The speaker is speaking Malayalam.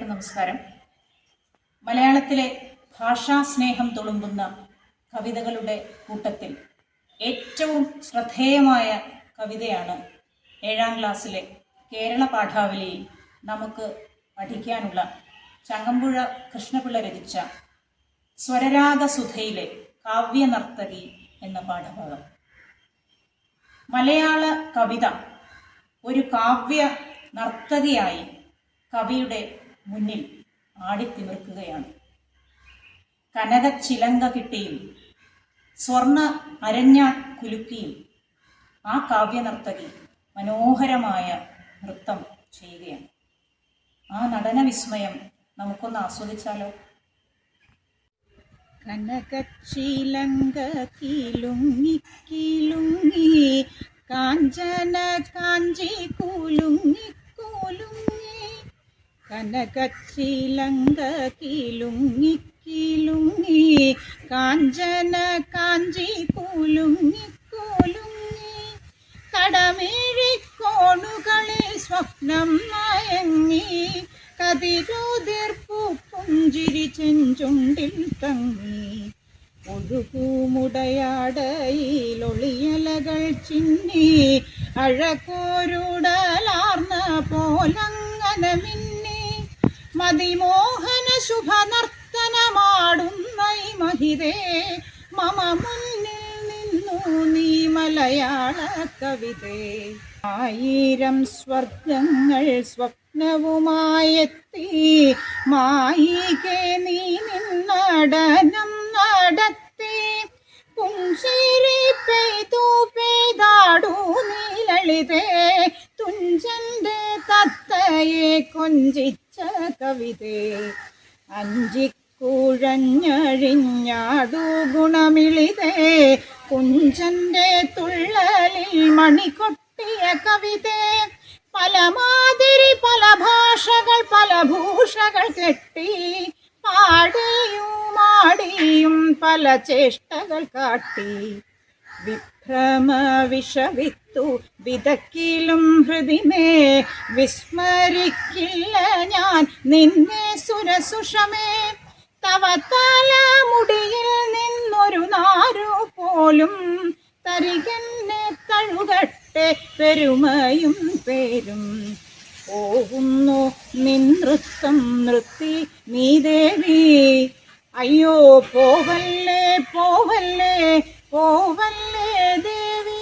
എല്ലാവർക്കും നമസ്കാരം. മലയാളത്തിലെ ഭാഷാസ്നേഹം തുളുമ്പുന്ന കവിതകളുടെ കൂട്ടത്തിൽ ഏറ്റവും ശ്രദ്ധേയമായ കവിതയാണ് 7ാം ക്ലാസ്സിലെ കേരള പാഠാവലിയിൽ നമുക്ക് പഠിക്കാനുള്ള ചങ്ങമ്പുഴ കൃഷ്ണപിള്ള രചിച്ച സ്വരരാഗസുധയിലെ കാവ്യനർത്തകി എന്ന പാഠഭാഗം. മലയാള കവിത ഒരു കാവ്യ നർത്തകിയായി കവിയുടെ മുന്നിൽ ആടിത്തിമിർക്കുകയാണ്. കനകച്ചിലങ്ക കിട്ടിയും സ്വർണ്ണ അരഞ്ഞാൺ കുലുക്കിയും ആ കാവ്യനർത്തകി മനോഹരമായ നൃത്തം ചെയ്യുകയാണ്. ആ നടന വിസ്മയം നമുക്കൊന്ന് ആസ്വദിച്ചാലോ? കനകച്ചിലങ്ക കിലുങ്ങി കിലുങ്ങി കാഞ്ചന കാഞ്ചി കുലുങ്ങി കുലുങ്ങി കനകച്ചിലങ്ക കിലുങ്ങി കിലുങ്ങി കാഞ്ചന കാഞ്ചി കുലുങ്ങി കുലുങ്ങി കടമിഴിക്കോണുകളിൽ സ്വപ്നം മയങ്ങി കതിരുതിർപ്പു പുഞ്ചിരി ചെഞ്ചുണ്ടിൽ തങ്ങി ഒഴുകുമുടയാടയിലൊളിയലകൾ ചിന്നി അഴകോരുടലാർന്ന പോലങ്ങനെ മിന്നി മതിമോഹന ശുഭനർത്തനമാടുന്ന ഈ മഹിതേ മമ മുന്നിൽ നിന്നു നീ മലയാള കവിതേ. 1000 സ്വർഗങ്ങൾ സ്വപ്നവുമായെത്തി മായികെ നീ നിന്നടനം നടത്തി പുഞ്ചിരി പെയ്തു പെയ്താടൂ നീ ലളിതേ തുഞ്ചന്റെ തത്തയെ കൊഞ്ചിച്ച കവിതേ. അഞ്ചിക്കുഴഞ്ഞഴിഞ്ഞാടു ഗുണമിളിതേ കുഞ്ചന്റെ തുള്ളലിൽ മണികൊട്ടിയ കവിതേ. പല മാതിരി പല ഭാഷകൾ പല ഭൂഷകൾ കെട്ടി പാടിയും പല ചേഷ്ടകൾ കാട്ടി വിഭ്രമ വിഷവിത്തു വിതക്കിലും ഹൃദിമേ വിസ്മരിക്കില്ല ഞാൻ നിന്നെ സുരസുഷമേ. തവ തലമുടിയിൽ നിന്നൊരു നാരു പോലും തരികന്നെ തഴുകട്ടെ പെരുമയും പേരും. പോകുന്നു നിൻ നൃത്തം നൃത്തി നീ ദേവി അയ്യോ പോവല്ലേ പോവല്ലേ പോവല്ലേ ദേവി.